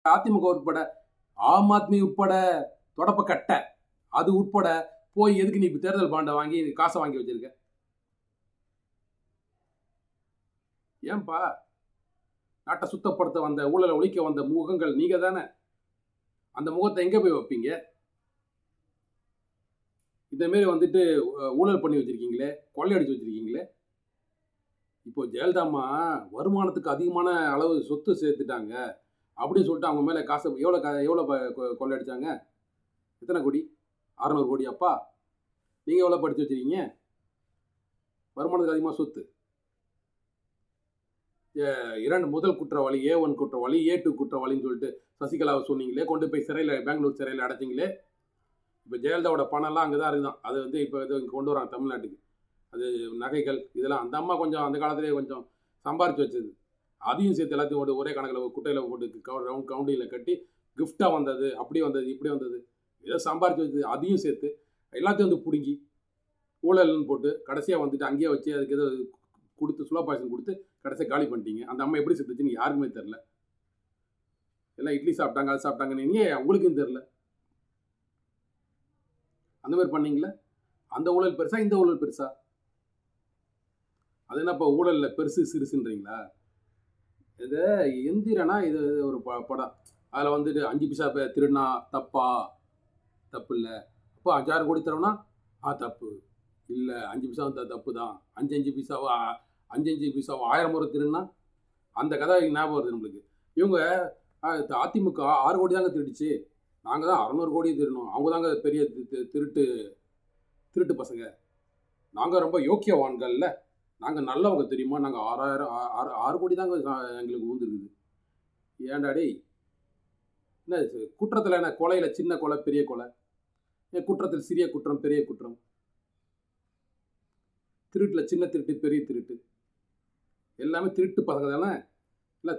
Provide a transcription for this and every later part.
அதிமுக உட்பட, ஆம் ஆத்மி உட்பட, தொடப்ப கட்ட அது உட்பட போய் எதுக்கு நீ தேர்தல் பாண்டை வாங்கி காசை வாங்கி வச்சிருக்க? ஏன்பா? நாட்டை சுத்தப்படுத்த வந்த, ஊழலை ஒழிக்க வந்த முகங்கள் நீங்க தானே. அந்த முகத்தை எங்க போய் வைப்பீங்க? இந்த மாரி வந்துட்டு ஊழல் பண்ணி வச்சிருக்கீங்களே, கொள்ளையடிச்சு வச்சிருக்கீங்களே. இப்போ ஜெயலலிதாம்மா வருமானத்துக்கு அதிகமான அளவு சொத்து சேர்த்துட்டாங்க அப்படின்னு சொல்லிட்டு அவங்க மேலே காசு எவ்வளோ கொள்ளையடிச்சாங்க? எத்தனை கோடி? 600 கோடி. அப்பா நீங்கள் எவ்வளோ படித்து வச்சுருக்கீங்க? வருமானத்துக்கு அதிகமாக சொத்து. முதல் குற்றவாளி A1 குற்றவாளி, A2 குற்றவாளின்னு சொல்லிட்டு சசிகலாவை சொன்னீங்களே, கொண்டு போய் சிறையில், பெங்களூர் சிறையில் அடைச்சிங்களே. இப்போ ஜெயலலிதாவோட பணம்லாம் அங்கே தான் இருக்குதான். அது வந்து இப்போ இது கொண்டு வராங்க தமிழ்நாட்டுக்கு. அது நகைகள் இதெல்லாம் அந்த அம்மா கொஞ்சம் அந்த காலத்திலே கொஞ்சம் சம்பாரித்து வச்சது. அதையும் சேர்த்து எல்லாத்தையும் ஒரே கணக்கில் குட்டையில் போட்டு கவுண்டியில் கட்டி கிஃப்டாக வந்தது, அப்படி வந்தது, இப்படி வந்தது, ஏதோ சம்பாரித்து வச்சது அதையும் சேர்த்து எல்லாத்தையும் வந்து பிடுங்கி ஊழல்னு போட்டு கடைசியாக வந்துட்டு அங்கேயே வச்சு அதுக்கு ஏதோ கொடுத்து ஸ்லோ பாய்சன் கொடுத்து கடைசியாக காலி பண்ணிட்டீங்க. அந்த அம்மா எப்படி செத்துச்சுன்னு யாருக்குமே தெரில. எல்லாம் இட்லி சாப்பிட்டாங்க, அது சாப்பிட்டாங்கன்னு நீங்கள் உங்களுக்கும் தெரில. அந்த மாதிரி பண்ணீங்களே. அந்த ஊழல் பெருசா, இந்த ஊழல் பெருசா? அது என்ன இப்போ ஊழலில் பெருசு சிறுசுன்றீங்களா? இது எந்திரனா இது ஒரு படம். அதில் வந்துட்டு 5 பைசா திருடினா தப்பா? தப்பு இல்லை. அப்போ 5-6 கோடி தரோன்னா தப்பு இல்லை, 5 பைசா தப்பு தான். 5 பைசாவா 5 பைசாவா 1000 முறை திருடுனா அந்த கதை ஞாபகம் வருது நம்மளுக்கு. இவங்க அதிமுக 6 கோடி தாங்க திருடிச்சு, நாங்கள் தான் 600 கோடி திருடணும், அவங்க தாங்க பெரிய திருட்டு பசங்க, நாங்கள் ரொம்ப யோக்கியவான்கள்ல, நாங்கள் நல்லவங்க தெரியுமா, நாங்கள் 6 கோடி தாங்க எங்களுக்கு ஊந்துருக்குது. ஏன்டா டேய், என்ன குற்றத்தில் என்ன கொலையில் சின்ன கொலை பெரிய கொலை, குற்றத்தில் சிறிய குற்றம் பெரிய குற்றம், திருட்டில் சின்ன திருட்டு பெரிய திருட்டு, எல்லாமே திருட்டு பசங்க தானே. இல்லை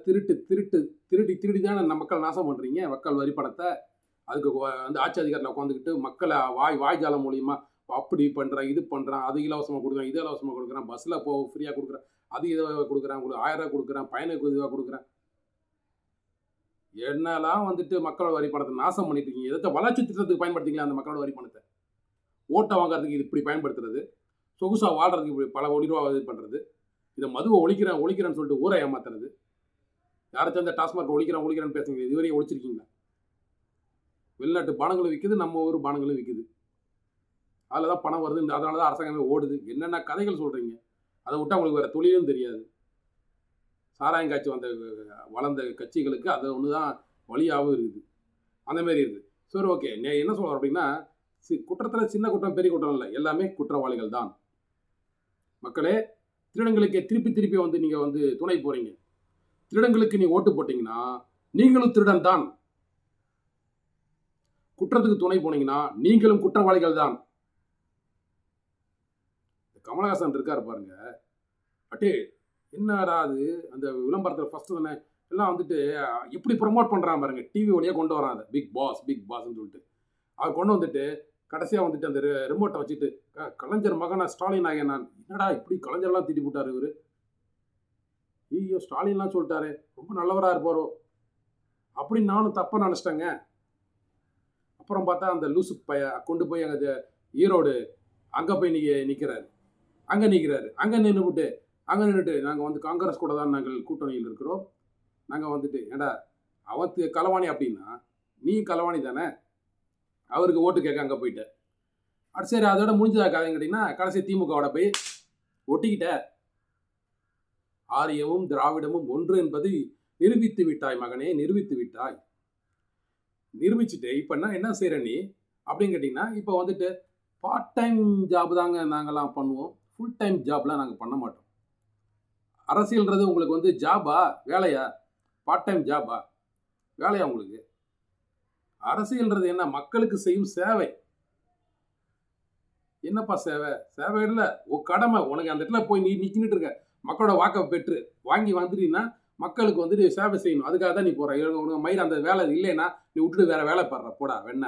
திருடி தானே நம்ம மக்கள் நாசம் பண்ணுறீங்க, மக்கள் வரி பணத்தை. அதுக்கு வந்து ஆட்சி அதிகாரத்தில் உட்காந்துக்கிட்டு மக்களை வாய் ஜாலம் மூலியமா அப்படி பண்ணுறேன், இது பண்ணுறேன், அது இலவசமாக கொடுக்குறேன், இது இலவசமாக கொடுக்குறேன், பஸ்ஸில் ஃப்ரீயாக கொடுக்குறேன், அது இதை கொடுக்குறேன், உங்களுக்கு 1000 ரூபா கொடுக்குறேன், பயனுக்கு இதுவாக கொடுக்குறேன், என்னெல்லாம் வந்துட்டு மக்களோட வரி பணத்தை நாசம் பண்ணிட்டு இருக்கீங்க. எதாச்சும் வளர்ச்சி திட்டத்துக்கு பயன்படுத்திக்கலாம் அந்த மக்களோட வரி பணத்தை. ஓட்டை வாங்குறதுக்கு இது இப்படி பயன்படுத்துறது, சொகுசாக வாழ்றதுக்கு இப்படி பல கோடி ரூபா இது பண்ணுறது, இதை மதுவை ஒழிக்கிறேன்னு சொல்லிட்டு ஊரை ஏமாத்துறது. யாராச்சும் அந்த டாஸ்மார்க் ஒழிக்கிறேன்னு பேசுங்க, இதுவரையும் ஒழிச்சிருக்கீங்களா? வெளிநாட்டு பானங்களும் விற்குது, நம்ம ஊர் பானங்களும் விற்குது, அதில் தான் பணம் வருது, அதனால தான் அரசாங்கமே ஓடுது. என்னென்ன கதைகள் சொல்கிறீங்க? அதை விட்டால் உங்களுக்கு வேறு தொழிலும் தெரியாது. சாராயம் காய்ச்சி வளர்ந்த கட்சிகளுக்கு அது ஒன்று தான் வழியாகவும் இருக்குது. அந்தமாரி இருக்குது. சரி, ஓகே. என்ன சொல்கிறோம் அப்படின்னா, குற்றத்தில் சின்ன குற்றம் பெரிய குற்றம் இல்லை, எல்லாமே குற்றவாளிகள் தான். மக்களே, திருடங்களுக்கே திருப்பி வந்து நீங்கள் வந்து துணை போகிறீங்க. திருடங்களுக்கு நீ ஓட்டு போட்டிங்கன்னா நீங்களும் திருடன் தான். குற்றத்துக்கு துணை போனீங்கன்னா நீங்களும் குற்றவாளிகள் தான். கமலஹாசன் இருக்காரு பாருங்க, அட்டே என்னடா அது, அந்த விளம்பரத்தில் ஃபர்ஸ்ட் தானே எல்லாம் வந்துட்டு இப்படி ப்ரொமோட் பண்ணுறான் பாருங்க, டிவி வழியாக கொண்டு வரான் அதை, பிக் பாஸ்ன்னு சொல்லிட்டு. அவர் கொண்டு வந்துட்டு கடைசியாக வந்துட்டு அந்த ரிமோட்டை வச்சுட்டு கலைஞர் மகனா ஸ்டாலின் ஆகிய நான், என்னடா இப்படி கலைஞர்லாம் திட்டி போட்டார் இவர், ஐயோ ஸ்டாலின்லாம் சொல்லிட்டாரு, ரொம்ப நல்லவராக இருப்பாரோ அப்படின்னு நானும் தப்பாக நினச்சிட்டேங்க. அப்புறம் பார்த்தா அந்த லூசு கொண்டு போய் அங்கே ஈரோடு அங்கே போய் நிற்கிறாரு, அங்கே நின்றுட்டு நாங்கள் வந்து காங்கிரஸ் கூட தான் நாங்கள் கூட்டணியில் இருக்கிறோம், நாங்கள் வந்துட்டு ஏண்டா அவத்து களவாணி அப்படின்னா நீ களவாணி தானே, அவருக்கு ஓட்டு கேட்க அங்கே போயிட்ட. அது சரி, அதோட முடிஞ்சதா கதைன்னு கேட்டிங்கன்னா கடைசி திமுகவோட போய் ஒட்டிக்கிட்ட. ஆரியமும் திராவிடமும் ஒன்று என்பதை நிரூபித்து விட்டாய் மகனே, நிரூபித்து விட்டாய். நிரூபிச்சுட்டு இப்போ என்ன செய்கிற நீ அப்படின்னு கேட்டிங்கன்னா, இப்போ வந்துட்டு பார்ட் டைம் ஜாப் தாங்க நாங்கள்லாம் பண்ணுவோம், ஃபுல் டைம் ஜாப்லாம் நாங்கள் பண்ண மாட்டோம். அரசியல்ன்றது உங்களுக்கு வந்து ஜாபா வேலையா? பார்ட் டைம் ஜாபா வேலையா உங்களுக்கு? அரசியல்ன்றது என்ன? மக்களுக்கு செய்யும் சேவை. என்னப்பா சேவை? சேவை இல்லை, உன் கடமை. உனக்கு அந்த இடத்துல போய் நீ நிற்கிட்டு இருக்க, மக்களோட வாக்கை பெற்று வாங்கி வந்துட்டீங்கன்னா மக்களுக்கு வந்துட்டு சேவை செய்யணும், அதுக்காக தான் நீ போகிற. உனக்கு மயிர் அந்த வேலை இல்லைன்னா நீ விட்டுட்டு வேற வேலை பாடுற, போடா வெண்ண.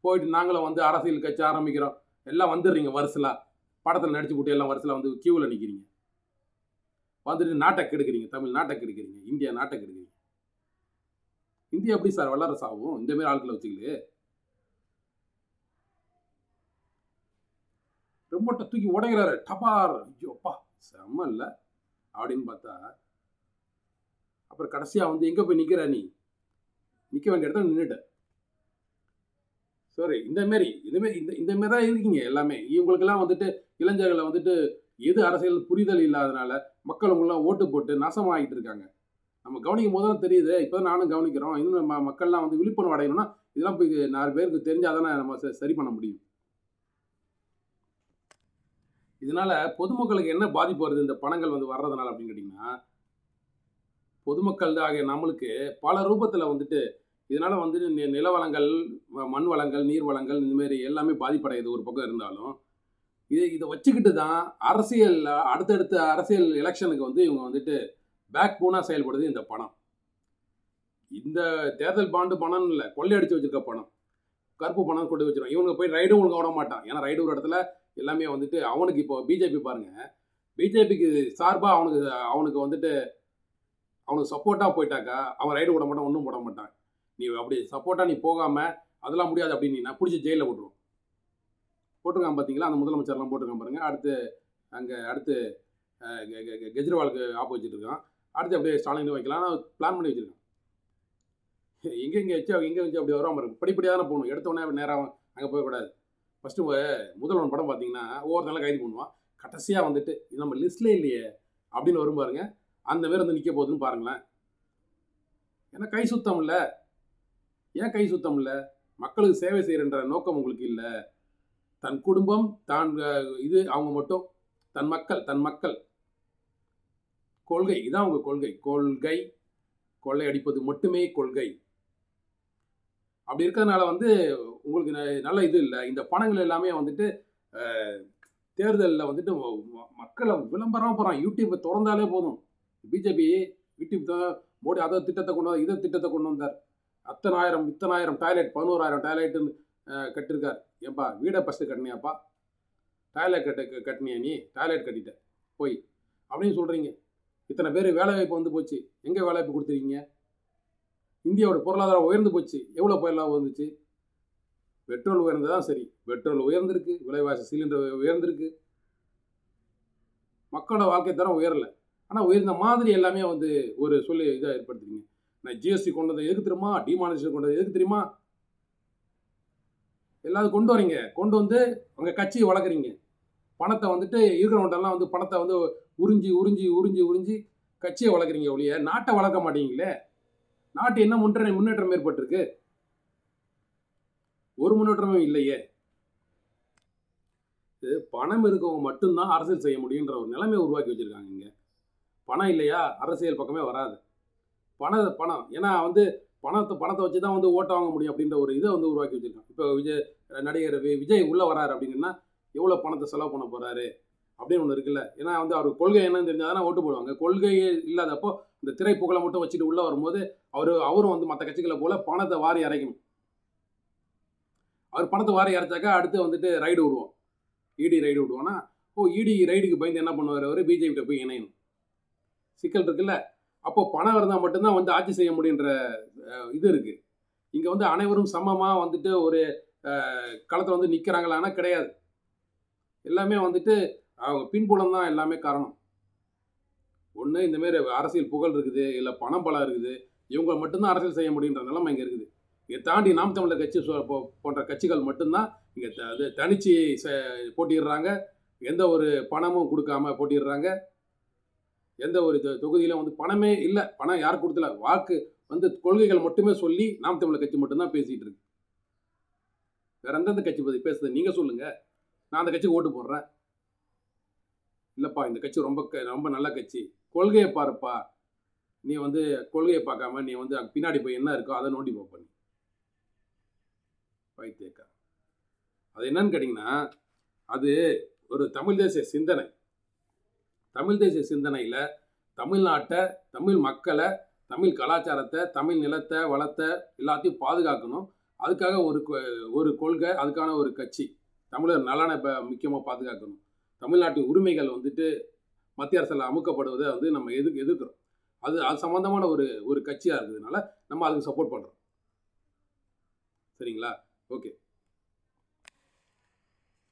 போயிட்டு நாங்களும் வந்து அரசியல் கட்சி ஆரம்பிக்கிறோம், எல்லாம் வந்துடுறீங்க வருசலா, படத்தில் நடிச்சு போட்டு எல்லாம் வருசலா வந்து கியூவில் நிற்கிறீங்க, வந்துட்டு நாட்டை கெடுக்கிறீங்க, தமிழ் நாட்டை கெடுக்கிறீங்க, இந்தியா நாட்டை கெடுக்கிறீங்க. இந்தியா எப்படி சார் வல்லரசு ஆகும் இந்த மாதிரி ஆட்களை வச்சுக்கிட்டு? ரிமோட்டை தூக்கி உடைக்கிறாரு, டபார், ஐயோப்பா செம்ம இல்லை அப்படின்னு பார்த்தா, அப்புறம் கடைசியாக வந்து எங்கே போய் நிற்கிற நீ? நிற்க வேண்டிய இடத்துல நின்றுட்ட. சாரி, இந்தமாரி இந்த தான் இருக்கீங்க எல்லாமே. இவங்களுக்கெல்லாம் வந்துட்டு இளைஞர்களை வந்துட்டு எது அரசியல் புரிதல் இல்லாதனால மக்கள் உங்களாம் ஓட்டு போட்டு நாசமாகிட்டு இருக்காங்க. நம்ம கவனிக்கும் போது தான் தெரியுது. இப்போ தான் நானும் கவனிக்கிறோம். இன்னும் நம்ம மக்கள்லாம் வந்து விழிப்புணர்வு அடையணும்னா இதெல்லாம் போய் 4 பேருக்கு தெரிஞ்சால் தானே நம்ம சரி பண்ண முடியும். இதனால பொதுமக்களுக்கு என்ன பாதிப்பு வருது இந்த பணங்கள் வந்து வர்றதுனால அப்படின்னு கேட்டிங்கன்னா, பொதுமக்கள் ஆகிய நம்மளுக்கு பல ரூபத்தில் வந்துட்டு இதனால வந்துட்டு நில வளங்கள், மண் வளங்கள், நீர் வளங்கள் இந்தமாரி எல்லாமே பாதிப்படையுது ஒரு பக்கம் இருந்தாலும், இதை வச்சுக்கிட்டு தான் அரசியல் அடுத்தடுத்த அரசியல் எலெக்ஷனுக்கு வந்து இவங்க வந்துட்டு பேக் போனாக செயல்படுது இந்த பணம். இந்த தேர்தல் பாண்டு பணம் இல்லை, கொள்ளையடிச்சு வச்சிருக்க பணம், கருப்பு பணம் கொண்டு வச்சிடும். இவங்க போய் ரைடும் ஒழுங்காக விட மாட்டான். ஏன்னா ரைடு ஒரு இடத்துல எல்லாமே வந்துட்டு அவனுக்கு இப்போ பிஜேபி பாருங்க, பிஜேபிக்கு சார்பாக அவனுக்கு வந்துட்டு அவனுக்கு சப்போர்ட்டாக போயிட்டாக்கா அவன் ரைடு விட மாட்டான், ஒன்றும் போட மாட்டான். நீ அப்படி சப்போர்ட்டாக நீ போகாமல் அதெல்லாம் முடியாது அப்படின்னு பிடிச்சி ஜெயிலில் விட்டுருவோம். போட்டிருக்கான் பார்த்தீங்களா, அந்த முதலமைச்சர்லாம் போட்டிருக்கான் பாருங்கள். அடுத்து கெஜ்ரிவாலுக்கு ஆப்போசிட் இருக்கான். அடுத்து அப்படியே ஸ்டாலின் வைக்கலாம் பிளான் பண்ணி வச்சுருக்கான். எங்கே வச்சு அப்படி வருவான் பாருங்க. படிப்படியாக தானே போகணும். எடுத்தோடனே நேராக அங்கே போகக்கூடாது. ஃபஸ்ட்டு முதல்வன் படம் பார்த்தீங்கன்னா ஒவ்வொருத்தனால கைது பண்ணுவான். கடைசியாக வந்துட்டு இது நம்ம லிஸ்ட்லே இல்லையே அப்படின்னு வரும் பாருங்க. அந்த பேர் வந்து நிற்க போகுதுன்னு பாருங்களேன். ஏன்னா கை சுத்தம் இல்லை. ஏன் கை சுத்தம் இல்லை? மக்களுக்கு சேவை செய்கிறன்ற நோக்கம் உங்களுக்கு இல்லை. தன் குடும்பம் தான் இது அவங்க மட்டும் தன் மக்கள் கொள்கை இதான் அவங்க கொள்கை கொள்ளையடிப்பது மட்டுமே கொள்கை. அப்படி இருக்கிறதுனால வந்து உங்களுக்கு நல்ல இது இல்லை. இந்த பணங்கள் எல்லாமே வந்துட்டு தேர்தலில் வந்துட்டு மக்களை விளம்பரம் போகிறான். யூடியூப்பை திறந்தாலே போதும். பிஜேபி யூடியூப் தான் மோடி அதை திட்டத்தை கொண்டு வந்தார். இத்தனாயிரம் டாய்லெட் 11,000 டாய்லெட்டுன்னு கட்டிருக்கார். ஏன்பா வீடை ஃபஸ்ட்டு கட்டினியாப்பா? டாய்லெட் கட்டினியா? நீ டாய்லெட் கட்டிட்ட போய் அப்படின்னு சொல்கிறீங்க. இத்தனை பேர் வேலைவாய்ப்பு வந்து போச்சு. எங்கே வேலைவாய்ப்பு கொடுத்துருக்கீங்க? இந்தியாவோட பொருளாதாரம் உயர்ந்து போச்சு. எவ்வளோ பொருளாதாரம் வந்துச்சு? பெட்ரோல் உயர்ந்ததான் சரி, பெட்ரோல் உயர்ந்திருக்கு, விலைவாசி சிலிண்டர் உயர்ந்திருக்கு, மக்களோட வாழ்க்கை தரம் உயரலை. ஆனால் உயர்ந்த மாதிரி எல்லாமே வந்து ஒரு சொல்லி இதாக ஏற்படுத்துறீங்க. நான் ஜிஎஸ்டி கொண்டு வந்தது எதுக்கு தெரியுமா? டிமானிட்டேஷன் கொண்டு வந்தது எதுக்கு தெரியுமா? எல்லாரும் கொண்டு வரீங்க. கொண்டு வந்து உங்கள் கட்சியை வளர்க்குறீங்க. பணத்தை வந்துட்டு இருக்கிறவன்ட்டெல்லாம் வந்து பணத்தை வந்து உறிஞ்சி கட்சியை வளர்க்குறீங்க ஒழிய நாட்டை வளர்க்க மாட்டீங்களே. நாட்டு என்ன முன்னேற்றம் ஏற்பட்டிருக்கு? ஒரு முன்னேற்றமும் இல்லையே. இது பணம் இருக்கவங்க மட்டும்தான் அரசியல் செய்ய முடியுன்ற ஒரு நிலைமையை உருவாக்கி வச்சுருக்காங்க. இங்கே பணம் இல்லையா அரசியல் பக்கமே வராது. பணம் ஏன்னா வந்து பணத்தை வச்சு தான் வந்து ஓட்ட வாங்க முடியும் அப்படின்ற ஒரு இதை வந்து உருவாக்கி வச்சுருக்காங்க. இப்போ நடிகர் விஜய் உள்ளே வராரு அப்படிங்கன்னா எவ்வளோ பணத்தை செலவு பண்ண போகிறாரு அப்படின்னு ஒன்று இருக்குல்ல. ஏன்னா வந்து அவர் கொள்கை என்னன்னு தெரிஞ்சால் தானே ஓட்டு போடுவாங்க. கொள்கையே இல்லாதப்போ இந்த திரைப்புகழை மட்டும் வச்சுட்டு உள்ளே வரும்போது அவரும் வந்து மற்ற கட்சிகளை போல் பணத்தை வாரி இறைக்கணும். அவர் பணத்தை வாரி இறைச்சாக்கா அடுத்து வந்துட்டு ரைடு விடுவோம். இடி ரைடு விடுவோன்னா இடி ரைடுக்கு பயந்து என்ன பண்ணுவார்? அவர் பிஜேபிகிட்ட போய் இணையணும். சிக்கல் இருக்குல்ல. அப்போ பணம் இருந்தால் மட்டும்தான் வந்து ஆட்சி செய்ய முடியுன்ற இது இருக்குது. இங்கே வந்து அனைவரும் சமமாக வந்துட்டு ஒரு களத்தில் வந்து நிற்கிறாங்களான்னா கிடையாது. எல்லாமே வந்துட்டு அவங்க பின்புலம் தான் எல்லாமே காரணம். ஒன்று இந்தமாரி அரசியல் புகழ் இருக்குது, இல்லை பணம் பலம் இருக்குது, இவங்க மட்டும்தான் அரசியல் செய்ய முடியுன்ற நிலைமை இங்கே இருக்குது. இதை தாண்டி நாம் தமிழர் கட்சி போன்ற கட்சிகள் மட்டும்தான் இங்கே தனிச்சு போட்டிடுறாங்க. எந்த ஒரு பணமும் கொடுக்காம போட்டிடுறாங்க. எந்த ஒரு தொகுதியிலும் வந்து பணமே இல்லை. பணம் யாருக்கு கொடுத்துல வாக்கு வந்து கொள்கைகள் மட்டுமே சொல்லி நாம் தமிழர் கட்சி மட்டும்தான் பேசிகிட்டு இருக்கு. வேற எந்தெந்த கட்சி பற்றி பேசுறது நீங்கள் சொல்லுங்கள். நான் அந்த கட்சிக்கு ஓட்டு போடுறேன். இல்லைப்பா இந்த கட்சி ரொம்ப நல்ல கட்சி, கொள்கையை பாருப்பா. நீ வந்து கொள்கையை பார்க்காம நீ வந்து பின்னாடி போய் என்ன இருக்கோ அதை நோண்டி பார்ப்ப. நீ வைத்தேக்கா அது என்னன்னு கேட்டிங்கன்னா, அது ஒரு தமிழ் தேசிய சிந்தனை. தமிழ் தேசிய சிந்தனையில் தமிழ்நாட்டை, தமிழ் மக்களை, தமிழ் கலாச்சாரத்தை, தமிழ் நிலத்தை, வளத்தை எல்லாத்தையும் பாதுகாக்கணும். அதுக்காக ஒரு கொள்கை, அதுக்கான ஒரு கட்சி. தமிழர் நலனை முக்கியமாக பாதுகாக்கணும். தமிழ்நாட்டின் உரிமைகள் வந்துட்டு மத்திய அரசில் அமுக்கப்படுவதை வந்து நம்ம எதிர்க்கிறோம். அது சம்மந்தமான ஒரு ஒரு கட்சியாக இருக்கிறதுனால நம்ம அதுக்கு சப்போர்ட் பண்ணுறோம். சரிங்களா? ஓகே.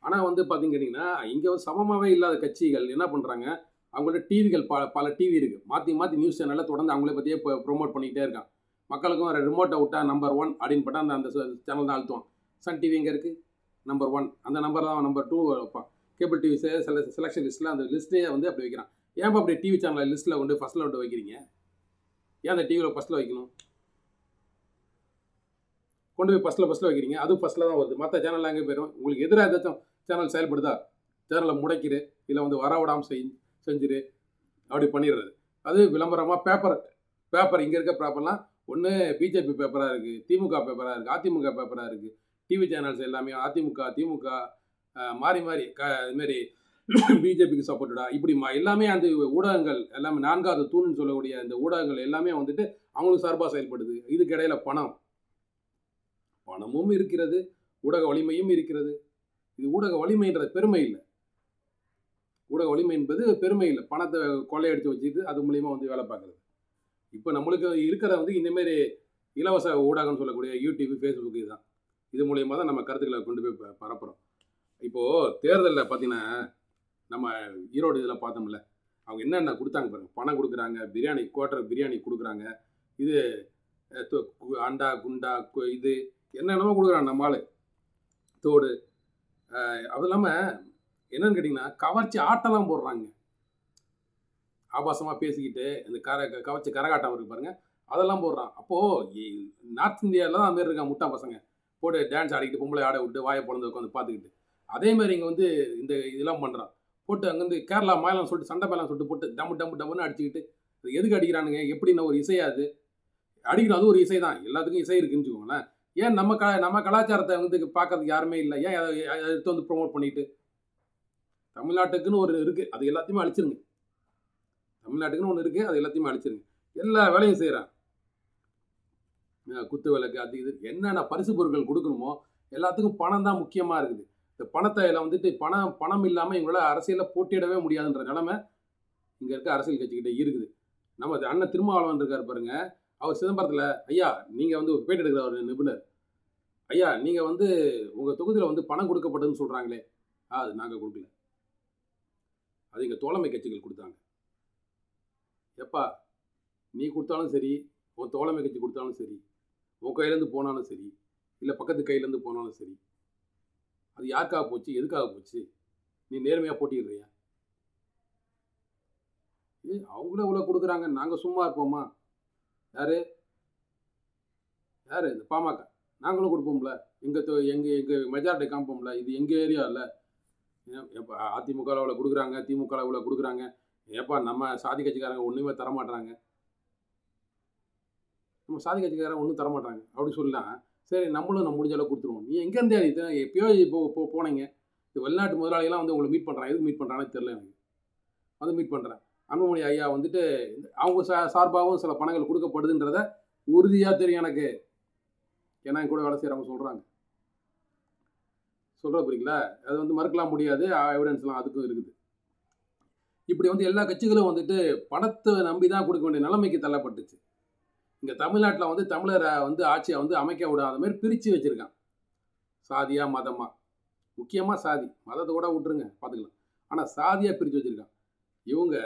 ஆனால் வந்து பார்த்தீங்கன்னா இங்கே சமமாகவே இல்லாத கட்சிகள் என்ன பண்ணுறாங்க, அவங்கள்ட்ட டிவிகள் பல டிவி இருக்குது. மாற்றி மாற்றி நியூஸ் சேனலில் தொடர்ந்து அவங்களே பற்றியே ப்ரொமோட் பண்ணிக்கிட்டே இருக்கான். மக்களுக்கும் ரிமோட்டை விட்டா நம்பர் 1 அப்படின்னு போட்டால் அந்த சேனல் தான் அழுத்துவான். சன் டிவி எங்கே இருக்குது? நம்பர் 1. அந்த நம்பர் தான் நம்பர் 2 வைப்பான். கேபிள் டிவி செலெக்ஷன் லிஸ்ட்டில் அந்த லிஸ்ட்டே வந்து அப்படி வைக்கிறான். ஏன்பா அப்படி டிவி சேனலில் லிஸ்ட்டில் கொண்டு ஃபஸ்ட்டில் விட்டு வைக்கிறீங்க? ஏன் அந்த டிவியில் ஃபஸ்ட்டில் வைக்கணும்? கொண்டு போய் ஃபஸ்ட்டில் வைக்கிறீங்க. அதுவும் ஃபஸ்ட்டில் தான் வருது. மற்ற சேனலில் எங்கே போயிடும்? உங்களுக்கு எதிராக ஏதாச்சும் சேனல் செயல்படுதா? சேனலை முடைக்கிறு, இல்லை வந்து வர விடாமல் செஞ்சிரு, அப்படி பண்ணிடுறது. அது விளம்பரமாக பேப்பர் இங்கே இருக்க பேப்பர்லாம் ஒன்று பிஜேபி பேப்பராக இருக்குது, திமுக பேப்பராக இருக்குது, அதிமுக பேப்பராக இருக்குது. டிவி சேனல்ஸ் எல்லாமே திமுக மாறி இதுமாரி பிஜேபிக்கு சப்போர்ட்டடா இப்படி எல்லாமே அந்த ஊடகங்கள் எல்லாமே 4வது தூண்னு சொல்லக்கூடிய அந்த ஊடகங்கள் எல்லாமே வந்துட்டு அவங்களுக்கு சார்பாக செயல்படுது. இதுக்கு இடையில பணமும் இருக்கிறது, ஊடக வலிமையும் இருக்கிறது. இது ஊடக வலிமைன்றது பெருமை இல்லை. ஊடக வலிமை என்பது பெருமை இல்லை. பணத்தை கொள்ளையடிச்சு வச்சுட்டு அது மூலியமாக வந்து வேலை பார்க்குறது. இப்போ நம்மளுக்கு இருக்கிற வந்து இந்தமாரி இலவச ஊடகம்னு சொல்லக்கூடிய யூடியூப், ஃபேஸ்புக் இதுதான். இது மூலியமாக தான் நம்ம கருத்துக்களை கொண்டு போய் பரப்புகிறோம். இப்போது தேர்தலில் பார்த்தீங்கன்னா நம்ம ஈரோடு இதில் பார்த்தோம்ல, அவங்க என்னென்ன கொடுத்தாங்க பாருங்க. பணம் கொடுக்குறாங்க, குவார்ட்டர் பிரியாணி கொடுக்குறாங்க, இது அண்டா குண்டா இது என்னென்னமோ கொடுக்குறாங்க நம்ம ஆள் தோடு. அது இல்லாமல் என்னன்னு கேட்டிங்கன்னா கவர்ச்சி ஆட்டம்லாம் போடுறாங்க. ஆபாசமாக பேசிக்கிட்டு இந்த கவர்ச்சி கரகாட்டம் இருக்குது பாருங்கள், அதெல்லாம் போடுறான். அப்போது நார்த் இந்தியாவில் தான் அதுமாரி இருக்கான் முட்டா பசங்க போட்டு டான்ஸ் ஆடிக்கிட்டு பொம்பளை ஆட விட்டு வாயை பிறந்து உட்காந்து பார்த்துக்கிட்டு. அதேமாதிரி இங்கே வந்து இந்த இதெல்லாம் பண்ணுறான். போட்டு அங்கேருந்து கேரளா மாயலாம் சொல்லிட்டு சண்டை மேலாம் சொல்லிட்டு போட்டு டம்முன்னு அடிச்சுக்கிட்டு எதுக்கு அடிக்கிறானுங்க? எப்படின்னா ஒரு இசையா அது அடிக்கணும். அது ஒரு இசை தான், எல்லாத்துக்கும் இசை இருக்குன்னு வச்சுக்கோங்களேன். ஏன் நம்ம கலாச்சாரத்தை வந்து பார்க்கறதுக்கு யாருமே இல்லை? ஏன் அதை எடுத்து வந்து ப்ரொமோட் பண்ணிட்டு? தமிழ்நாட்டுக்குன்னு ஒரு இருக்குது, அது எல்லாத்தையுமே அழிச்சிருங்க. தமிழ்நாட்டுக்குன்னு ஒன்று இருக்குது, அது எல்லாத்தையுமே அழிச்சிருங்க. எல்லா வேலையும் செய்கிறான். குத்து விளக்கு அது இது என்னென்ன பரிசு பொருட்கள் கொடுக்கணுமோ எல்லாத்துக்கும் பணம் தான் முக்கியமாக இருக்குது. இந்த பணத்தை வந்துட்டு பணம் இல்லாமல் இவங்களால அரசியலில் போட்டியிடவே முடியாதுன்ற நிலைமை இங்கே இருக்க அரசியல் கட்சிக்கிட்ட இருக்குது. நம்ம அண்ணன் திருமாவளவன் இருக்கார் பாருங்க, அவர் சிதம்பரத்தில் ஐயா நீங்கள் வந்து பேட்டி எடுக்கிற ஒரு நிபுணர், ஐயா நீங்கள் வந்து உங்கள் தொகுதியில் வந்து பணம் கொடுக்கப்பட்டதுன்னு சொல்கிறாங்களே, அது நாங்கள் கொடுக்கல, அது எங்கள் தோழமை கட்சிகள் கொடுத்தாங்க. எப்பா நீ கொடுத்தாலும் சரி, உன் தோழமை கட்சி கொடுத்தாலும் சரி, உன் கையிலேருந்து போனாலும் சரி, இல்லை பக்கத்து கையிலேருந்து போனாலும் சரி, அது யாருக்காக போச்சு, எதுக்காக போச்சு? நீ நேர்மையாக போட்டிடுறியா? அவங்களும் இவ்வளோ கொடுக்குறாங்க, நாங்கள் சும்மா இருப்போமா? யார் இந்த பாமக நாங்களும் கொடுப்போம்ல, எங்கள் மெஜாரிட்டி காமிப்போம்ல, இது எங்கள் ஏரியா இல்லை. எப்போ அதிமுகவில் இவ்வளோ கொடுக்குறாங்க, திமுகவில் இவ்வளோ கொடுக்குறாங்க, ஏப்பா நம்ம சாதி கட்சிக்காரங்க ஒன்றுமே தரமாட்டுறாங்க, நம்ம சாதி கட்சிக்காரங்க ஒன்றும் தரமாட்டாங்க அப்படி சொல்லலாம். சரி நம்மளும் நம்ம முடிஞ்ச அளவுக்கு கொடுத்துருவோம். நீ எங்கேருந்து எப்பயோ இப்போ போனீங்க, இந்த வெளிநாட்டு முதலாளிகள்லாம் வந்து உங்களை மீட் பண்ணுறாங்க, எதுக்கு மீட் பண்ணுறாங்கன்னு தெரியல எனக்கு. வந்து மீட் பண்ணுறேன், அன்புமணி ஐயா வந்துட்டு அவங்க சார்பாகவும் சில பணங்கள் கொடுக்கப்படுதுன்றத உறுதியாக தெரியும் எனக்கு. ஏன்னா என் கூட வேலை செய்கிறவங்க சொல்கிறாங்க, புரியுங்களா? அது வந்து மறுக்கலாம் முடியாது, எவிடன்ஸ்லாம் அதுக்கும் இருக்குது. இப்படி வந்து எல்லா கட்சிகளும் வந்துட்டு பணத்தை நம்பி தான் கொடுக்க வேண்டிய நிலைமைக்கு தள்ளப்பட்டுச்சு. இங்கே தமிழ்நாட்டில் வந்து தமிழரை வந்து ஆட்சியை வந்து அமைக்க விடாத மாதிரி பிரித்து வச்சுருக்கான், சாதியாக மதமாக. முக்கியமாக சாதி, மதத்தை கூட விட்டுருங்க பார்த்துக்கலாம், ஆனால் சாதியாக பிரித்து வச்சுருக்கான். இவங்க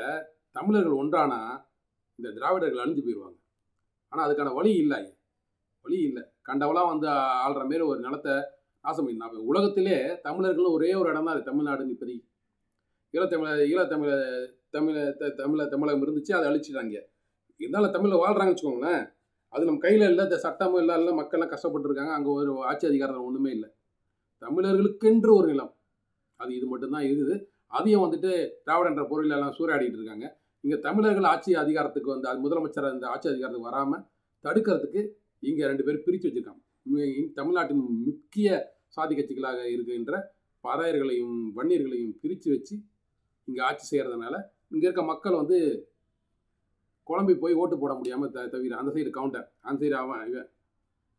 தமிழர்கள் ஒன்றானா இந்த திராவிடர்கள் அழிஞ்சு போயிடுவாங்க. ஆனால் அதுக்கான வழி இல்லை. கண்டவெல்லாம் வந்து ஆள்ற மாரி ஒரு நிலத்தை நாசம் பண்ணி உலகத்திலே தமிழர்கள் ஒரே ஒரு இடம் தான் அது தமிழ்நாடுன்னு. இப்போதைக்கு தமிழகம் இருந்துச்சு, அதை அழிச்சிட்டாங்க. இருந்தாலும் தமிழில் வாழ்கிறாங்கன்னு வச்சுக்கோங்களேன். அது நம்ம கையில் இல்லை, இந்த சட்டமும் இல்லை, மக்கள்லாம் கஷ்டப்பட்டுருக்காங்க. அங்கே ஒரு ஆட்சி அதிகாரம் ஒன்றுமே இல்லை. தமிழர்களுக்கென்று ஒரு நிலம், அது இது மட்டும்தான் இருக்குது. அதையும் வந்துட்டு திராவிடன்ற பொருளெல்லாம் சூறையாடிட்டு இருக்காங்க. இங்கே தமிழர்கள் ஆட்சி அதிகாரத்துக்கு வந்து அது முதலமைச்சர் அந்த ஆட்சி அதிகாரத்துக்கு வராமல் தடுக்கிறதுக்கு இங்கே 2 பேர் பிரித்து வச்சுருக்காங்க. தமிழ்நாட்டின் முக்கிய சாதி கட்சிகளாக இருக்கின்ற பறையர்களையும் வன்னியர்களையும் பிரித்து வச்சு இங்கே ஆட்சி செய்கிறதுனால இங்கே இருக்க மக்கள் வந்து குழம்பி போய் ஓட்டு போட முடியாமல் தவிர அந்த சைடு கவுண்டர், அந்த சைடு அவன் இவன்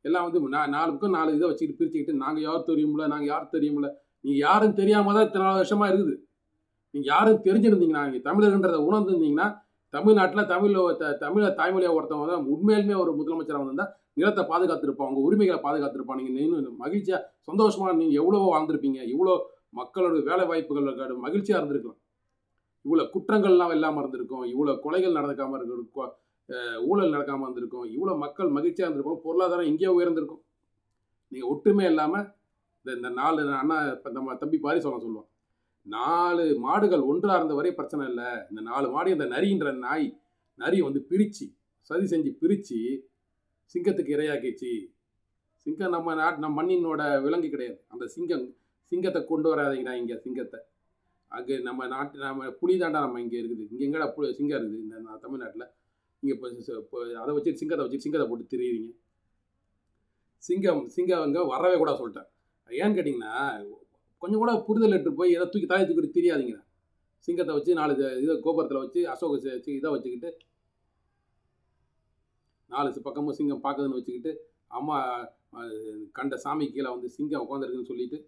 எல்லாம் வந்து 4 பக்கம் 4 இதை வச்சுக்கிட்டு பிரிச்சுக்கிட்டு நாங்கள் யாரும் தெரியுமில்ல, நீங்கள் யாரும் தெரியாமல் தான் இத்தனை வருஷமாக இருக்குது. நீங்கள் யாரும் தெரிஞ்சிருந்தீங்கன்னா, நீங்கள் தமிழர்ன்றதை உணர்ந்துருந்தீங்கன்னா தமிழ்நாட்டில் தமிழை தாய்மொழியாக ஒருத்தவங்க தான் உண்மையிலுமே ஒரு முதலமைச்சராக வந்திருந்தால் நிலத்தை பாதுகாத்திருப்பான், உங்கள் உரிமைகளை பாதுகாத்திருப்பான். நீங்கள் இன்னும் மகிழ்ச்சியாக சந்தோஷமாக நீங்கள் எவ்வளவோ வாழ்ந்திருப்பீங்க, இவ்வளோ மக்களோட வேலை வாய்ப்புகள் மகிழ்ச்சியாக இருந்திருக்கலாம். இவ்வளோ குற்றங்கள்லாம் இல்லாமல் இருந்திருக்கும், இவ்வளோ கொலைகள் நடக்காமல் இருந்திருக்கும், ஊழல் நடக்காமல் இருந்திருக்கும், இவ்வளோ மக்கள் மகிழ்ச்சியாக இருந்திருக்கும், பொருளாதாரம் இங்கேயே உயர்ந்திருக்கும். நீங்கள் ஒற்றுமை இல்லாமல் இந்த 4 அண்ணா நம்ம தம்பி பாரிசோழன் சொல்லுவான், 4 மாடுகள் ஒன்றாக இருந்த வரை பிரச்சனை இல்லை, இந்த 4 மாடு இந்த நரின்ற நரி வந்து பிரித்து சதி செஞ்சு பிரித்து சிங்கத்துக்கு இரையாக்கிச்சு. சிங்கம் நம்ம மண்ணினோட விலங்கு கிடையாது. அந்த சிங்கத்தை கொண்டு வராதீங்கடா இங்கே சிங்கத்தை. அங்கே நம்ம புலி தாண்டா நம்ம இங்கே இருக்குது. இங்கே எங்கடா சிங்கம் இருக்குது இந்த தமிழ்நாட்டில்? இங்கே இப்போ அதை வச்சு சிங்கத்தை போட்டு திரியுறீங்க. சிங்கம் அங்கே வரவே கூட சொல்லிட்டேன். ஏன்னு கேட்டிங்கன்னா, கொஞ்சம் கூட புரிதல் எடுத்து போய் எதை தாயை தூக்கிட்டு தெரியாதீங்க. சிங்கத்தை வச்சு 4 இதை கோபுரத்தில் வச்சு அசோக இதை வச்சுக்கிட்டு 4 பக்கமும் சிங்கம் பார்க்குதுன்னு வச்சுக்கிட்டு அம்மா கண்ட சாமி கீழே வந்து சிங்கம் உட்காந்துருக்குன்னு சொல்லிட்டு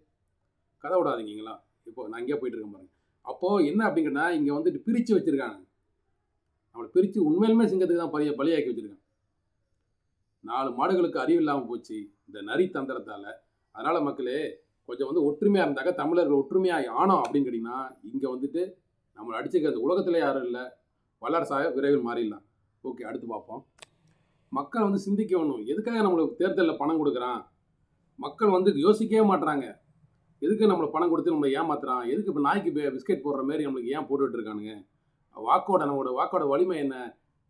கதை விடாதீங்களா? இப்போ நான் இங்கே போயிட்டு இருக்கேன் பாருங்க. அப்போது என்ன அப்படிங்கன்னா, இங்கே வந்துட்டு பிரித்து வச்சுருக்காங்க. அவளை பிரித்து உண்மையிலுமே சிங்கத்துக்கு தான் பலியாக்கி வச்சுருக்காங்க. 4 மாடுகளுக்கு அறிவு இல்லாமல் போச்சு இந்த நரி தந்திரத்தால். அதனால் மக்களே கொஞ்சம் வந்து ஒற்றுமையாக இருந்தாக்க, தமிழர்கள் ஒற்றுமையாக ஆனோம் அப்படின்னு கேட்டிங்கன்னா, இங்கே வந்துட்டு நம்மளை அடிச்சுக்க அந்த உலகத்தில் யாரும் இல்லை, வல்லரசாக விரைவில் மாறிடலாம். ஓகே, அடுத்து பார்ப்போம். மக்கள் வந்து சிந்திக்கணும். எதுக்காக நம்மளுக்கு தேர்தலில் பணம் கொடுக்குறான்? மக்கள் வந்து யோசிக்கவே மாட்டுறாங்க. எதுக்கு நம்மளை பணம் கொடுத்து நம்மளை ஏமாத்துறான்? எதுக்கு இப்போ நாய்க்கு பிஸ்கெட் போடுற மாதிரி நம்மளுக்கு ஏன் போட்டுட்டு இருக்கானுங்க? நம்மளோட வாக்கோட வலிமை என்ன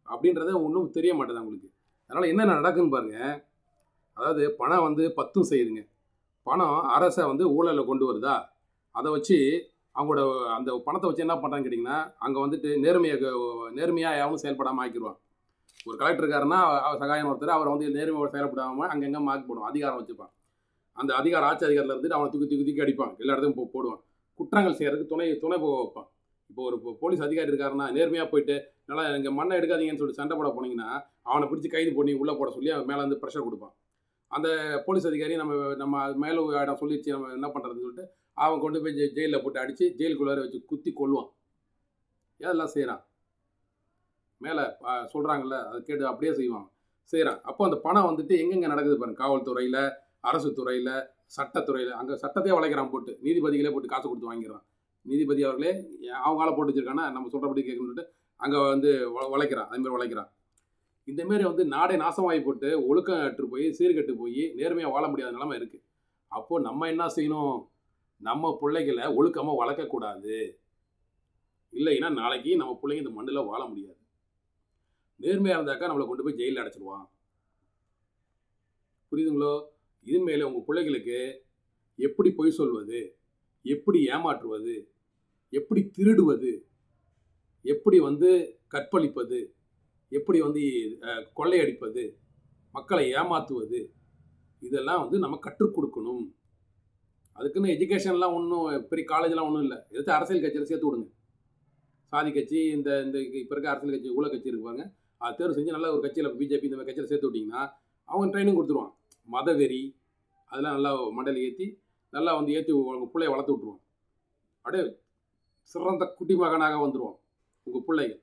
அப்படின்றத ஒன்றும் தெரிய மாட்டேது அவங்களுக்கு. அதனால் என்ன நடக்குன்னு பாருங்க. அதாவது பணம் வந்து 10 செய்யுதுங்க. பணம் அரசை வந்து ஊழலில் கொண்டு வருதா, அதை வச்சு அவங்களோட அந்த பணத்தை வச்சு என்ன பண்ணுறான்னு கேட்டிங்கன்னா, அங்கே வந்துட்டு நேர்மையாக யாரும் செயல்படாமல் ஆக்கிடுவான். ஒரு கலெக்டர் இருக்காருன்னா சகாயம் ஒருத்தர், அவரை வந்து நேர்மையோட செயல்படாமல் அங்கங்கே மார்க் போடுவான், அதிகாரம் வச்சுப்பான். அந்த ஆட்சி அதிகாரத்தில் இருந்துட்டு அவனை தூக்கி அடிப்பான், எல்லா இடத்துக்கும் போடுவான். குற்றங்கள் செய்கிறதுக்கு துணை போக வைப்பான். இப்போ ஒரு போலீஸ் அதிகாரி இருக்காருன்னா நேர்மையாக போயிட்டு நல்லா இங்கே மண்ணை எடுக்காதீங்கன்னு சொல்லிட்டு சண்டை போட போனீங்கன்னா அவனை பிடிச்சி கைது பண்ணி உள்ளே போட சொல்லி அவன் மேலே வந்து ப்ரெஷர் கொடுப்பான். அந்த போலீஸ் அதிகாரி நம்ம மேலே இடம் சொல்லிடுச்சு, நம்ம என்ன பண்ணுறதுன்னு சொல்லிட்டு அவன் கொண்டு போய் ஜெயிலில் போட்டு அடித்து ஜெயிலுக்குள்ளார வச்சு குத்தி கொல்லுவான். ஏதெல்லாம் செய்கிறான், மேலே சொல்கிறாங்கல்ல, அதை கேட்டு அப்படியே செய்கிறான். அப்போ அந்த பணம் வந்துட்டு எங்கெங்கே நடக்குது பாருங்க. காவல்துறையில், அரசு துறையில், சட்டத்துறையில். அங்கே சட்டத்தையே வளைக்கிறான், போட்டு நீதிபதிகளே போட்டு காசு கொடுத்து வாங்கிடுறான். நீதிபதி அவர்களே அவங்க ஆளை போட்டு வச்சுருக்காங்கன்னா நம்ம சொல்கிறபடி கேட்கணுன்னு சொல்லிட்டு அங்கே வந்து வளைக்கிறான். அதுமாதிரி வளைக்கிறான். இந்தமாரி வந்து நாடே நாசமாகி போட்டு ஒழுக்கம் கட்டு போய் சீர்கட்டு போய் நேர்மையாக வாழ முடியாத நிலைமை இருக்குது. அப்போது நம்ம என்ன செய்யணும்? நம்ம பிள்ளைகளை ஒழுக்கமாக வளர்க்கக்கூடாது. இல்லைன்னா நாளைக்கு நம்ம பிள்ளைங்க இந்த மண்ணில் வாழ முடியாது. நேர்மையாக இருந்தாக்கா நம்மளை கொண்டு போய் ஜெயிலில் அடைச்சிடுவான். புரியுதுங்களோ? இதுமேலே உங்கள் பிள்ளைகளுக்கு எப்படி பொய் சொல்வது, எப்படி ஏமாற்றுவது, எப்படி திருடுவது, எப்படி வந்து கற்பழிப்பது, எப்படி வந்து கொள்ளையடிப்பது, மக்களை ஏமாற்றுவது, இதெல்லாம் வந்து நம்ம கற்றுக் கொடுக்கணும். அதுக்குன்னு எஜுகேஷன்லாம் ஒன்றும் பெரிய காலேஜெலாம் ஒன்றும் இல்லை. எதாச்சும் அரசியல் கட்சியில் சேர்த்து விடுங்க. சாதி கட்சி, இந்த இப்போ இருக்க அரசியல் கட்சி ஊழல் கட்சி இருப்பாங்க, அதை தேர்வு செஞ்சு நல்ல ஒரு கட்சியில் பிஜேபி இந்த மாதிரி கட்சியில் சேர்த்து விட்டிங்கன்னா அவங்க ட்ரைனிங் கொடுத்துருவான். மதவெறி அதெல்லாம் நல்லா மண்டல ஏற்றி நல்லா வந்து ஏற்றி உங்கள் பிள்ளைய வளர்த்து விட்ருவான். அப்படியே சிறந்த குட்டி மகனாக வந்துடுவான் உங்கள் பிள்ளைகள்.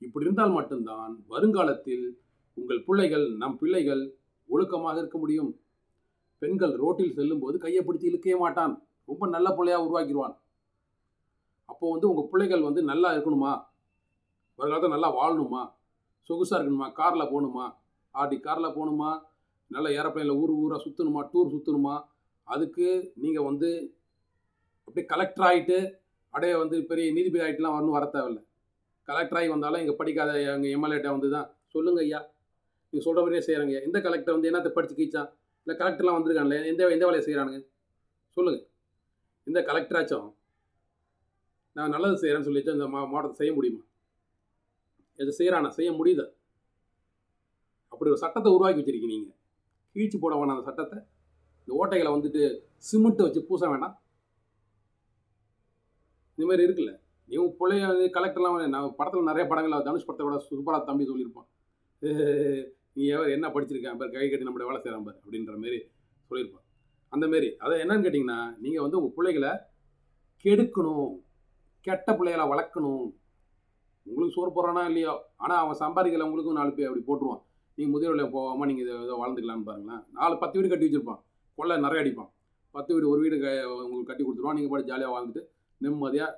இப்படி இருந்தால் மட்டும்தான் வருங்காலத்தில் உங்கள் பிள்ளைகள், நம் பிள்ளைகள் ஒழுக்கமாக இருக்க முடியும். பெண்கள் ரோட்டில் செல்லும்போது கையை பிடிச்சி இழுக்கவே மாட்டான், ரொம்ப நல்ல பிள்ளையாக உருவாக்கிடுவான். அப்போது வந்து உங்கள் பிள்ளைகள் வந்து நல்லா இருக்கணுமா, வருங்காலத்தில் நல்லா வாழணுமா, சொகுசாக இருக்கணுமா, காரில் போகணுமா, ஆடி காரில் போகணுமா, நல்ல ஏரோப்ளைனில் ஊராக சுற்றணுமா, டூர் சுற்றணுமா, அதுக்கு நீங்கள் வந்து அப்படியே கலெக்டர் ஆகிட்டு அப்படியே வந்து பெரிய நீதிபதி ஆகிட்டுலாம் வர தேவையில்லை. கலெக்டர் ஆகி வந்தாலும் எங்கள் படிக்காத எங்கள் எம்எல்ஏட்ட வந்து தான் சொல்லுங்கள் ஐயா, நீங்கள் சொல்கிற மாதிரியே செய்கிறாங்க. எந்த கலெக்டர் வந்து என்னத்தை படித்து கீச்சான்? இல்லை கலெக்டர்லாம் வந்திருக்காங்களே, எந்த வேலையை செய்கிறானுங்க சொல்லுங்கள். இந்த கலெக்டராச்சும் நான் நல்லது செய்கிறேன்னு சொல்லிட்டு இந்த மாவட்டத்தை செய்ய முடியுமா? எது செய்கிறானா? செய்ய முடியுதா? அப்படி ஒரு சட்டத்தை உருவாக்கி வச்சுருக்கீங்க. நீங்கள் கீழ்ச்சி போட வேணாம் அந்த சட்டத்தை. இந்த ஓட்டைகளை வந்துட்டு சிமெண்ட்டை வச்சு பூச வேண்டாம். இதுமாதிரி இருக்குல்ல. நீங்க பிள்ளைய கலெக்டர்லாம் நான் படத்தில் நிறைய படங்கள் தனுஷ் படத்தை விட சூப்பராக தம்பி சொல்லியிருப்பான். நீ என்ன படிச்சிருக்கேன் பார், கை கட்டி நம்மளோட வேலை செய்கிறான் பார் அப்படின்ற மாரி சொல்லியிருப்பான். அந்தமாரி அதை என்னன்னு கேட்டிங்கன்னா, நீங்கள் வந்து உங்கள் பிள்ளைகளை கெடுக்கணும், கெட்ட பிள்ளைகளை வளர்க்கணும், உங்களுக்கு சோறு போடுறானா இல்லையோ, ஆனால் அவன் சம்பாதிக்கல உங்களுக்கும் 4 பேர் அப்படி போட்டுருவான். நீங்கள் முதியோர் இல்லம் போகாமல் நீங்கள் ஏதோ வாழ்ந்துக்கலான்னு பாருங்களேன். 10 வீடு கட்டி வச்சுருப்பான், கொள்ளை நிறைய அடிப்பான். 10 வீடு, ஒரு வீடு உங்களுக்கு கட்டி கொடுத்துருவான். நீங்கள் பாட்டு ஜாலியாக வாழ்ந்துட்டு நிம்மதியாக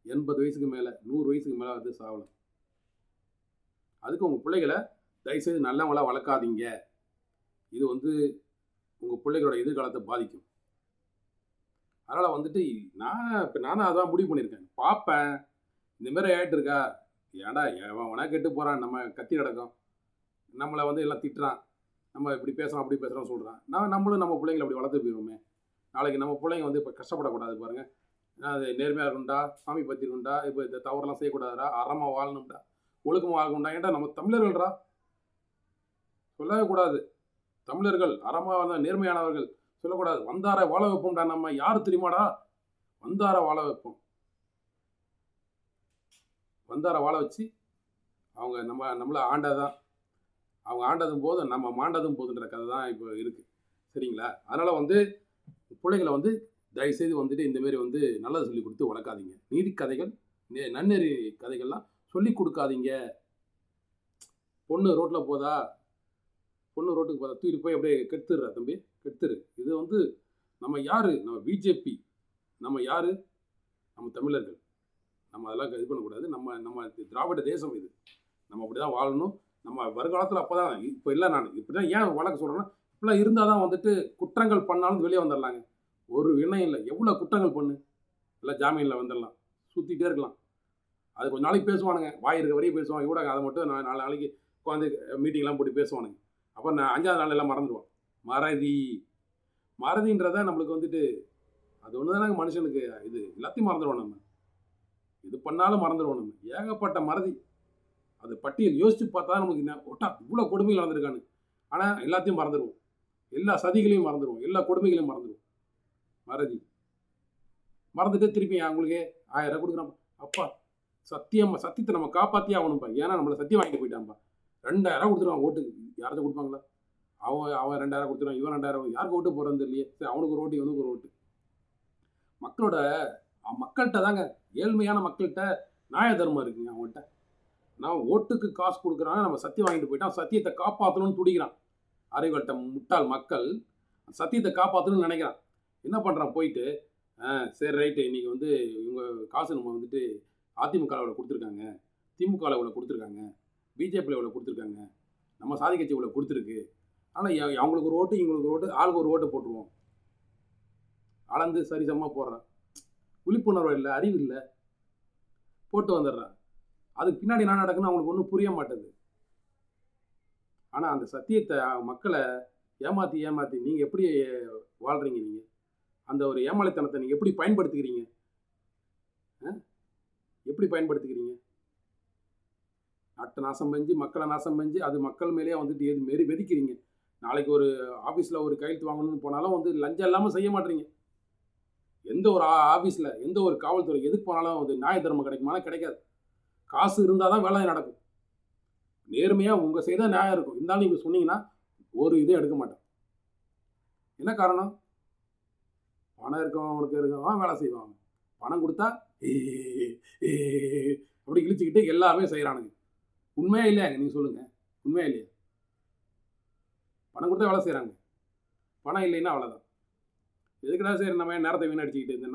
80 வயசுக்கு மேலே 100 வயசுக்கு மேலே வந்து சாவலாம். அதுக்கு உங்கள் பிள்ளைகளை தயவுசெய்து நல்லவங்களா வளர்க்காதீங்க. இது வந்து உங்கள் பிள்ளைகளோட எதிர்காலத்தை பாதிக்கும். அதனால் வந்துட்டு நானும் அதான் முடிவு பண்ணியிருக்கேன். பார்ப்பேன், இந்தமாரி ஆகிட்டு இருக்கா, ஏன்டா எவனா கெட்டு போகிறான், நம்ம கத்தி கிடக்கும், நம்மளை வந்து எல்லாம் திட்டுறான், நம்ம இப்படி பேசுகிறோம் அப்படி பேசுகிறோம் சொல்கிறான். நம்மளும் நம்ம பிள்ளைங்களை அப்படி வளர்த்து போயிடுவோமே. நாளைக்கு நம்ம பிள்ளைங்க வந்து இப்போ கஷ்டப்படக்கூடாது பாருங்கள். அது நேர்மையாக இருக்கணும்டா, சாமி பற்றி இருக்கணும்டா, இப்போ இந்த தவறெல்லாம் செய்யக்கூடாதுடா, அறமாக வாழணும்டா, ஒழுக்கமாக வாழணும்டா. ஏன்டா நம்ம தமிழர்கள்டா, சொல்லவே கூடாது. தமிழர்கள் அறமாக நேர்மையானவர்கள் சொல்லக்கூடாது. வந்தார வாழ வைப்போம்டா. நம்ம யார் தெரியுமாடா? வந்தார வாழ வைப்போம். வந்தார வாழ வச்சு அவங்க நம்மளை ஆண்டதான், அவங்க ஆண்டதும் போதும் நம்ம மாண்டதும் போதுன்ற கதை தான் இப்போ இருக்குது. சரிங்களா? அதனால் வந்து பிள்ளைகளை வந்து தயவுசெய்து வந்துட்டு இந்தமாரி வந்து நல்லது சொல்லி கொடுத்து வளர்க்காதீங்க. நீதி கதைகள், நன்னெறி கதைகள்லாம் சொல்லி கொடுக்காதீங்க. பொண்ணு ரோட்டில் போதா, பொண்ணு ரோட்டுக்கு போதா, தூக்கிட்டு போய் அப்படியே கெடுத்துடுறா தம்பி, கெடுத்துரு. இது வந்து நம்ம யார்? நம்ம பிஜேபி. நம்ம யார்? நம்ம தமிழர்கள். நம்ம அதெல்லாம் இது பண்ணக்கூடாது. நம்ம திராவிட தேசம் இது. நம்ம அப்படி தான் வாழணும். நம்ம வருங்காலத்தில் அப்போ தான், இப்போ இல்லை, நான் இப்படி தான் ஏன் வழக்கு சொல்கிறேன்னா, இப்படிலாம் இருந்தால் தான் வந்துட்டு குற்றங்கள் பண்ணாலும் வெளியே வந்துடலாங்க. ஒரு வினை இல்லை, எவ்வளோ குற்றங்கள் பண்ணு எல்லாம் ஜாமீனில் வந்துடலாம், சுற்றிட்டே இருக்கலாம். அது கொஞ்சம் நாளைக்கு பேசுவானுங்க, வாய் இருக்க வரையும் பேசுவாங்க. கூட அதை மட்டும் நான் 4 நாளைக்கு உட்காந்து மீட்டிங்லாம் போட்டு பேசுவானுங்க. அப்போ நான் 5ஆவது நாள் எல்லாம் மறந்துடுவோம். மறதின்றத நம்மளுக்கு வந்துட்டு அது ஒன்று தானே மனுஷனுக்கு. இது எல்லாத்தையும் மறந்துடுவோம். நம்ம இது பண்ணாலும் மறந்துடுவோம். நம்ம ஏகப்பட்ட மறதி. அது பட்டியல் யோசித்து பார்த்தா நமக்கு ஒட்டா இவ்வளோ கொடுமைகள் நடந்திருக்கான்னு. ஆனால் எல்லாத்தையும் மறந்துடுவோம். எல்லா சதிகளையும் மறந்துடுவோம். எல்லா கொடுமைகளையும் மறந்துடுவோம். மறந்துட்டு திருப்பி அவங்களுக்கு 1000 ரூபா கொடுக்குறான். அப்பா சத்தியத்தை நம்ம காப்பாற்றியே ஆகணும்ப்பா. ஏன்னா நம்மளை சத்தியம் வாங்கிட்டு போயிட்டான்ப்பா. 2000 கொடுத்துருவான் ஓட்டுக்கு. யாராச்சும் கொடுப்பாங்களா? அவன் 2000 கொடுத்துருவான், இவன் 2000. யாருக்கு ஓட்டு போகிறது இல்லையே. சரி, அவனுக்கு ஒரு ஓட்டு, இவனுக்கு ஒரு ஓட்டு. மக்கள்கிட்ட தாங்க, ஏழ்மையான மக்கள்கிட்ட நியாய தர்மம் இருக்குங்க. அவங்கள்ட்ட நான் ஓட்டுக்கு காசு கொடுக்குறான், நம்ம சத்தியம் வாங்கிட்டு போயிட்டான், சத்தியத்தை காப்பாற்றணும்னு துடிக்கிறான். அறிவுகள்கிட்ட முட்டாள் மக்கள் சத்தியத்தை காப்பாற்றணும்னு நினைக்கிறான். என்ன பண்ணுறான்? போயிட்டு சரி ரைட்டு, இன்றைக்கி வந்து இவங்க காசு நம்ம வந்துட்டு அதிமுக இவ்வளோ கொடுத்துருக்காங்க, திமுக இவ்வளோ கொடுத்துருக்காங்க, பிஜேபியில் இவ்வளோ கொடுத்துருக்காங்க, நம்ம சாதி கட்சி இவ்வளோ கொடுத்துருக்கு, ஆனால் அவங்களுக்கு ஒரு ஓட்டு, இவங்களுக்கு ஒரு ஓட்டு, ஆளுக்கு ஒரு ஓட்டு போட்டுருவோம். அளந்து சரிசமமாக போடுறான். விழிப்புணர்வு இல்லை, அறிவு இல்லை, போட்டு வந்துடுறான். அதுக்கு பின்னாடி என்ன நடக்குன்னு அவங்களுக்கு ஒன்றும் புரிய மாட்டேது. ஆனால் அந்த சத்தியத்தை மக்களை ஏமாற்றி நீங்கள் எப்படி வாழ்கிறீங்க? நீங்கள் அந்த ஒரு ஏமாளித்தனத்தை நீங்கள் எப்படி பயன்படுத்திக்கிறீங்க? எப்படி பயன்படுத்திக்கிறீங்க? நாட்டை நாசம் செஞ்சு, மக்களை நாசம் செஞ்சு, அது மக்கள் மேலேயே வந்துட்டு வெதிக்கிறீங்க. நாளைக்கு ஒரு ஆஃபீஸில் ஒரு கையெழுத்து வாங்கணும்னு போனாலும் வந்து லஞ்சம் இல்லாமல் செய்ய மாட்டீங்க. எந்த ஒரு ஆஃபீஸில், எந்த ஒரு காவல்துறை எதுக்கு போனாலும் வந்து நியாய தர்மம் கிடைக்குமானா கிடைக்காது. காசு இருந்தால் தான் வேலை நடக்கும். நேர்மையாக உங்கள் செய்தால் நியாயம் இருக்கும். இருந்தாலும் நீங்கள் சொன்னீங்கன்னா ஒரு இதே எடுக்க மாட்டேன். என்ன காரணம்? பணம் இருக்கவன் வேலை செய்வாங்க. பணம் கொடுத்தா அப்படி இழிச்சுக்கிட்டு எல்லாமே செய்கிறானுங்க. உண்மையா இல்லையாங்க? நீங்கள் சொல்லுங்கள், உண்மையா இல்லையா? பணம் கொடுத்தா வேலை செய்கிறாங்க, பணம் இல்லைன்னா அவ்வளோதான். எதுக்குடா சரி நம்ம நேரத்தை வீணடிச்சுக்கிட்டு இந்த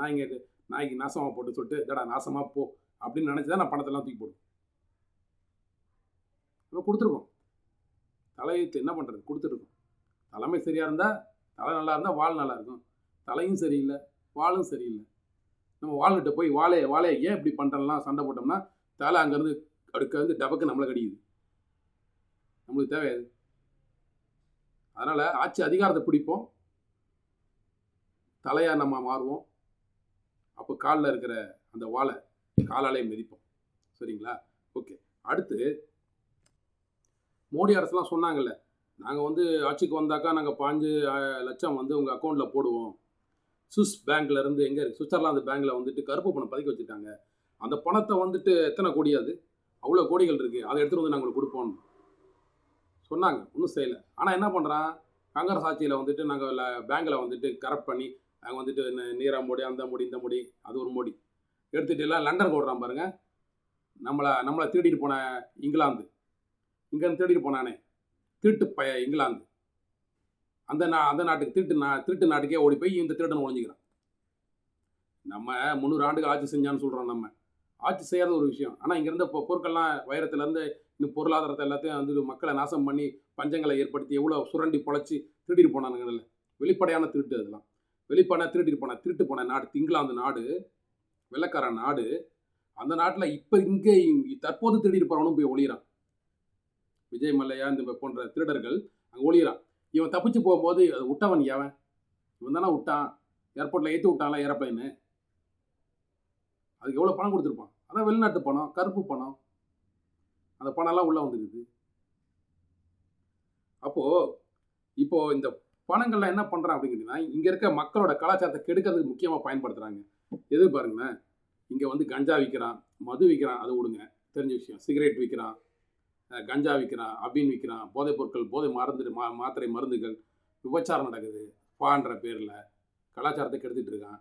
நாய்க்கு நாசமாக போட்டு சொல்லிட்டு இதடா நாசமாக போ அப்படின்னு நினச்சி தான் நான் பணத்தெல்லாம் தூக்கி போடுவேன். நம்ம கொடுத்துருக்கோம். தலையெழுத்து என்ன பண்ணுறது? கொடுத்துருக்கோம். தலைமை சரியாக இருந்தால், தலை நல்லா இருந்தால் வால் நல்லா இருக்கும். தலையும் சரியில்லை, வாலும் சரியில்லை. நம்ம வாழ்கிட்ட போய் வாழே ஏன் இப்படி பண்ணுறலாம் சண்டை போட்டோம்னா தலை அங்கேருந்து அடுக்க டபக்கு நம்மளை கடிக்குது. நம்மளுக்கு தேவையாது. அதனால் ஆட்சி அதிகாரத்தை பிடிப்போம், தலையாக நம்ம மாறுவோம். அப்போ காலில் இருக்கிற அந்த வாழை காலாலே மிதிப்போம். சரிங்களா? ஓகே. அடுத்து மோடி அரசுலாம் சொன்னாங்கல்ல, நாங்கள் வந்து ஆட்சிக்கு வந்தாக்கா நாங்கள் 5 லட்சம் வந்து உங்கள் அக்கௌண்ட்டில் போடுவோம். சுவிஸ் பேங்க்லேருந்து எங்கே இருக்குது, சுவிட்சர்லாந்து பேங்க்கில் வந்துட்டு கருப்பு பணம் பதுக்கி வச்சுருக்காங்க. அந்த பணத்தை வந்துட்டு எத்தனை கோடி, அது அவ்வளோ கோடிகள் இருக்குது, அதை எடுத்துகிட்டு வந்து நாங்கள் கொடுப்போம் சொன்னாங்க. ஒன்றும் செய்யலை. ஆனால் என்ன பண்ணுறான், காங்கிரஸ் ஆட்சியில் வந்துட்டு நாங்கள் பேங்க்கில் வந்துட்டு கரெக்ட் பண்ணி நாங்கள் வந்துட்டு நீரா மோடி, அந்த மோடி, இந்த மோடி, அது ஒரு மோடி எடுத்துகிட்டு எல்லாம் லண்டனுக்கு ஓடுறான் பாருங்கள். நம்மளை திருடிட்டு போன இங்கிலாந்து, இங்கேருந்து திருடிட்டு போனானே திருட்டு இங்கிலாந்து, அந்த நாட்டுக்கு திருட்டு நாட்டுக்கே ஓடி போய் இந்த திருடன் ஒழிஞ்சிக்கிறான். நம்ம 300 ஆண்டுகள் ஆட்சி செஞ்சான்னு சொல்கிறோம். நம்ம ஆட்சி செய்யாத ஒரு விஷயம். ஆனால் இங்கே இருந்த பொருட்கள்லாம் வைரத்துலேருந்து இன்னும் பொருளாதாரத்தை எல்லாத்தையும் வந்து மக்களை நாசம் பண்ணி பஞ்சங்களை ஏற்படுத்தி எவ்வளோ சுரண்டி பொழைச்சி திருடிட்டு போனானுங்கல்ல. வெளிப்படையான திருட்டு. அதெல்லாம் வெளிப்படையாக திருட்டு போன நாடு இங்கிலாந்து நாடு, வெள்ளைக்கார நாடு. அந்த நாட்டில் இப்போ இங்கே தற்போது திருடிட்டு போகிறவனும் போய் ஒளியிறான். விஜய் மல்லையா இந்த போன்ற திருடர்கள் அங்கே ஒளியிறான். இவன் தப்பிச்சு போகும்போது அது விட்டவன் எவன்? இவன் தானே விட்டான். ஏர்போர்ட்டில் ஏற்றி விட்டான்ல ஏரோப்ளைனு. அதுக்கு எவ்வளோ பணம் கொடுத்துருப்பான்? அதான் வெளிநாட்டு பணம், கருப்பு பணம். அந்த பணம்லாம் உள்ளே வந்துருக்குது. இப்போது இந்த பணங்கள்லாம் என்ன பண்ணுறான் அப்படிங்கிறதுனா, இங்கே இருக்க மக்களோட கலாச்சாரத்தை கெடுக்கிறதுக்கு முக்கியமாக பயன்படுத்துகிறாங்க. எது பாருங்களேன், இங்கே வந்து கஞ்சா விற்கிறான், மது விற்கிறான், அது விடுங்க, தெரிஞ்ச விஷயம். சிகரெட் விற்கிறான், கஞ்சா விற்கிறான், அபின் விற்கிறான், போதைப் பொருட்கள், போதை மாத்திரை மருந்துகள், விபச்சாரம் நடக்குது பான்ற பேரில். கலாச்சாரத்தை கெடுத்துட்டு இருக்கான்.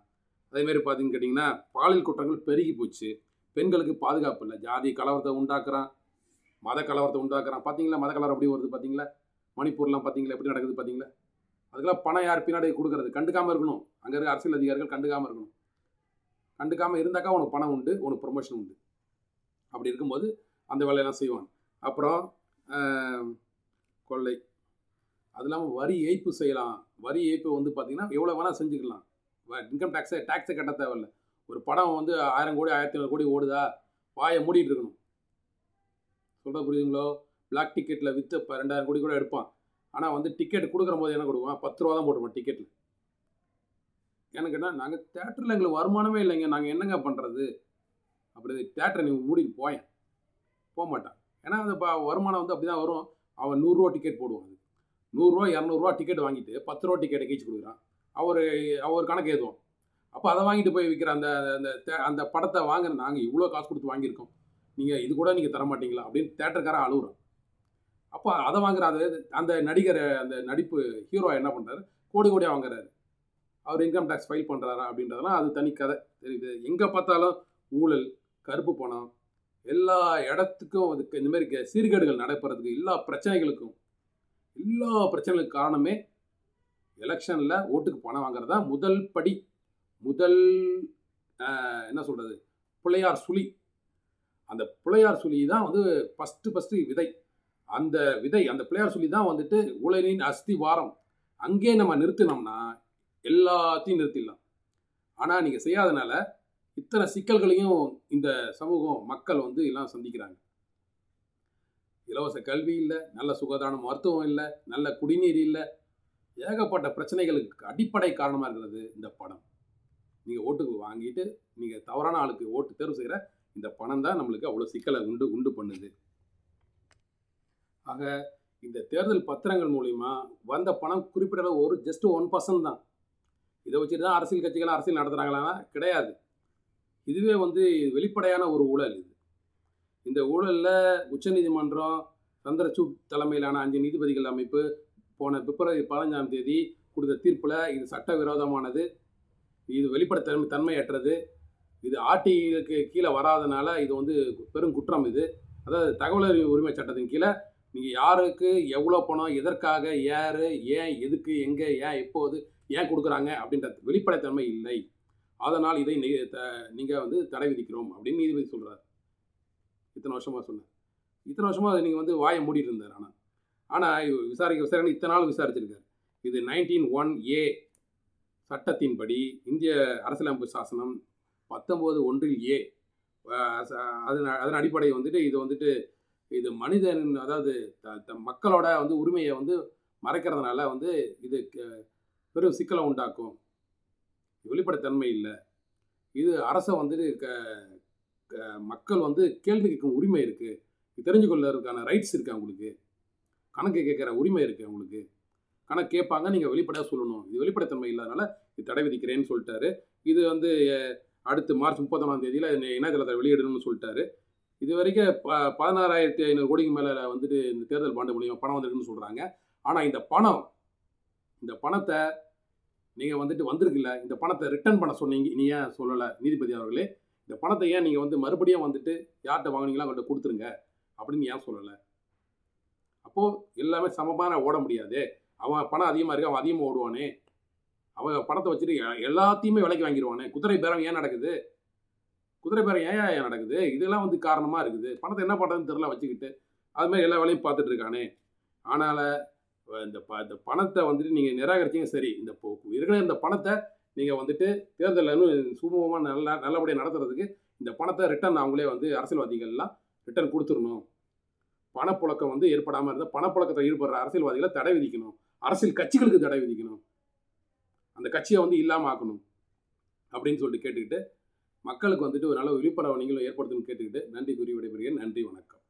அதேமாரி பார்த்தீங்கன்னு கேட்டிங்கன்னா, பாலியல் குற்றங்கள் பெருகி போச்சு. பெண்களுக்கு பாதுகாப்பு இல்லை. ஜாதி கலவரத்தை உண்டாக்குறான், மத கலவரத்தை உண்டாக்குறான். பார்த்தீங்களா மத கலவரம் எப்படி வருது? பார்த்தீங்களா மணிப்பூர்லாம் பார்த்தீங்களா எப்படி நடக்குது? பார்த்தீங்களா? அதுக்கெல்லாம் பணம் யார் பின்னாடி கொடுக்கறது? கண்டுக்காமல் இருக்கணும். அங்கே இருக்க அரசியல் அதிகாரிகள் கண்டுக்காமல் இருக்கணும். கண்டுக்காமல் இருந்தாக்கா உனக்கு பணம் உண்டு, உனக்கு ப்ரொமோஷன் உண்டு. அப்படி இருக்கும்போது அந்த வேலையெல்லாம் செய்வான். அப்புறம் கொள்ளை, அது இல்லாமல் வரி ஏய்ப்பு செய்யலாம். வரி ஏய்ப்பு வந்து பார்த்திங்கன்னா எவ்வளோ வேணால் செஞ்சுக்கலாம். இன்கம் டேக்ஸை கட்ட தேவையில்லை. ஒரு படம் வந்து 1000 கோடி 1500 கோடி ஓடுதா, வாயை மூடிட்டு இருக்கணும். சொல்கிற புரியுதுங்களோ? பிளாக் டிக்கெட்டில் விற்று இப்போ 2000 கோடி கூட எடுப்பான். ஆனால் வந்து டிக்கெட் கொடுக்குற போது என்ன கொடுப்பான்? 10 ரூபா தான் போட்டுருப்போம் டிக்கெட்டில். எனக்கு என்ன, நாங்கள் தேட்டரில் எங்களுக்கு வருமானமே இல்லைங்க, நாங்கள் என்னங்க பண்ணுறது? அப்படி தேட்டரை நீங்கள் மூடிட்டு போக மாட்டான். ஏன்னா அந்த வருமானம் வந்து அப்படி தான் வரும். அவன் 100 ரூபா டிக்கெட் போடுவான். அது 100 ரூபா 200 ரூபா டிக்கெட் வாங்கிட்டு 10 ரூபா டிக்கெட்டை கீழ்ச்சி கொடுக்குறான். அவர் கணக்கு ஏதுவோம். அப்போ அதை வாங்கிட்டு போய் விற்கிற அந்த படத்தை வாங்குற நாங்கள் இவ்வளோ காசு கொடுத்து வாங்கியிருக்கோம், நீங்கள் இது கூட நீங்கள் தர மாட்டீங்களா அப்படின்னு தேட்டருக்காரன் அழுகுறோம். அப்போ அதை வாங்குற அந்த நடிகர், அந்த நடிப்பு ஹீரோ என்ன பண்ணுறாரு? கோடியாக வாங்குறாரு. அவர் இன்கம் டேக்ஸ் ஃபைல் பண்ணுறாரா அப்படின்றதெல்லாம் அது தனி கதை. தெரியுது. எங்கே பார்த்தாலும் ஊழல், கருப்பு பணம், எல்லா இடத்துக்கும் அதுக்கு இந்த மாதிரி சீர்கேடுகள் நடைபெறதுக்கு எல்லா பிரச்சனைகளுக்கும் காரணமே எலெக்ஷனில் ஓட்டுக்கு பணம் வாங்குறது தான் முதல் படி. என்ன சொல்கிறது, பிள்ளையார் சுழி. அந்த பிள்ளையார் சுழி தான் வந்து ஃபஸ்ட்டு விதை. அந்த பிள்ளையார் சுழி தான் வந்துட்டு ஊழலின் அஸ்திவாரம். அங்கே நம்ம நிறுத்தினோம்னா எல்லாத்தையும் நிறுத்திடலாம். ஆனால் நீங்கள் செய்யாதனால இத்தனை சிக்கல்களையும் இந்த சமூகம், மக்கள் வந்து எல்லாம் சந்திக்கிறாங்க. இலவச கல்வி இல்லை, நல்ல சுகாதார மருத்துவம் இல்லை, நல்ல குடிநீர் இல்லை, ஏகப்பட்ட பிரச்சனைகளுக்கு அடிப்படை காரணமாக இருக்கிறது இந்த பணம். நீங்கள் ஓட்டுக்கு வாங்கிட்டு நீங்கள் தவறான ஆளுக்கு ஓட்டு தேர்வு செய்கிற இந்த பணம் தான் நம்மளுக்கு அவ்வளோ சிக்கலை உண்டு பண்ணுது. ஆக இந்த தேர்தல் பத்திரங்கள் மூலிமா வந்த பணம் குறிப்பிட்ட ஜஸ்ட் 1% தான். இதை வச்சுட்டு தான் அரசியல் கட்சிகள் அரசியல் நடத்துகிறாங்களான்னா கிடையாது. இதுவே வந்து வெளிப்படையான ஒரு ஊழல். இந்த ஊழலில் உச்சநீதிமன்றம் சந்திரசூட் தலைமையிலான 5 நீதிபதிகள் அமைப்பு போன பிப்ரவரி 15ஆம் தேதி கொடுத்த தீர்ப்பில் இது சட்டவிரோதமானது, இது வெளிப்படைத்தன்மையற்றது, இது ஆர்டிக்கு கீழே வராதனால இது வந்து பெரும் குற்றம். இது அதாவது தகவல் உரிமை சட்டத்தின் கீழே நீங்கள் யாருக்கு எவ்வளோ பணம், எதற்காக, யார், ஏன், எதுக்கு, எங்கே, ஏன், எப்போது, ஏன் கொடுக்குறாங்க அப்படின்ற வெளிப்படைத்தன்மை இல்லை. அதனால் இதை நீங்கள் வந்து தடை விதிக்கிறோம் அப்படின்னு நீதிபதி சொல்கிறார். இத்தனை வருஷமாக சொன்னார். இத்தனை வருஷமாக அதை நீங்கள் வந்து வாயை மூடிட்டு இருந்தார். ஆனால் விசாரணை இத்தனை நாள் விசாரிச்சிருக்காரு. இது 19(1)A சட்டத்தின்படி, இந்திய அரசியலமைப்பு சாசனம் 19(1)A அதன் அடிப்படை வந்துட்டு இது மனிதன், அதாவது மக்களோட வந்து உரிமையை வந்து மறைக்கிறதுனால வந்து இது பெரும் சிக்கலை உண்டாக்கும். வெளிப்படைத்தன்மை இல்லை. இது அரசை வந்துட்டு மக்கள் வந்து கேள்வி கேட்கும் உரிமை இருக்குது, தெரிஞ்சுக்கொள்ளறதுக்கான ரைட்ஸ் இருக்குது, அவங்களுக்கு கணக்கு கேட்குற உரிமை இருக்குது, அவங்களுக்கு கணக்கு கேட்பாங்க, நீங்கள் வெளிப்படையாக சொல்லணும். இது வெளிப்படைத்தன்மை இல்லாதனால இது தடை விதிக்கிறேன்னு சொல்லிட்டாரு. இது வந்து அடுத்து மார்ச் 31ஆம் தேதியில் இணையதளத்தை வெளியிடணும்னு சொல்லிட்டாரு. இது வரைக்கும் 16,500 கோடிக்கு மேலே வந்துட்டு இந்த தேர்தல் பாண்டு மூலியமாக பணம் வந்துருக்குன்னு சொல்கிறாங்க. ஆனால் இந்த பணத்தை நீங்கள் வந்துட்டு வந்திருக்குல்ல, இந்த பணத்தை ரிட்டர்ன் பண்ண சொன்னீங்க, நீ ஏன் சொல்லலை நீதிபதி அவர்களே? இந்த பணத்தை ஏன் நீங்கள் வந்து மறுபடியும் வந்துட்டு யார்கிட்ட வாங்குனீங்களோ அவங்கள்ட்ட கொடுத்துருங்க அப்படின்னு ஏன் சொல்லலை? அப்போது எல்லாமே சமமான ஓட முடியாது. அவன் பணம் அதிகமாக இருக்கு, அவன் அதிகமாக ஓடுவானே, அவன் பணத்தை வச்சுட்டு எல்லாத்தையுமே விலைக்கு வாங்கிடுவானே. குதிரை பேரம் ஏன் நடக்குது? குதிரை பேரம் ஏன் நடக்குது? இதெல்லாம் வந்து காரணமாக இருக்குது. பணத்தை என்ன பண்ணுறதுன்னு தெரியல வச்சுக்கிட்டு அது மாதிரி எல்லா வேலையும் பார்த்துட்டு இருக்கானே. ஆனால் இந்த பணத்தை வந்துட்டு நீங்கள் நிராகரிச்சீங்க சரி, இருக்கிற இந்த பணத்தை நீங்கள் வந்துட்டு தேர்தலில் இன்னும் சுமூகமாக நல்லபடியாக நடத்துறதுக்கு இந்த பணத்தை ரிட்டர்ன் அவங்களே வந்து அரசியல்வாதிகள்லாம் ரிட்டர்ன் கொடுத்துடணும். பணப்புழக்கம் வந்து ஏற்படாமல் இருந்தால் பணப்புழக்கத்தில் ஈடுபடுற அரசியல்வாதிகளை தடை விதிக்கணும். அரசியல் கட்சிகளுக்கு தடை விதிக்கணும். அந்த கட்சியை வந்து இல்லாமல் ஆக்கணும் அப்படின்னு சொல்லிட்டு கேட்டுக்கிட்டு மக்களுக்கு வந்துட்டு ஒரு நல்ல விழிப்புணர்வு நீங்களும் ஏற்படுத்தணும்னு கேட்டுக்கிட்டு நன்றி கூறி விடைபெறுகிறேன். நன்றி, வணக்கம்.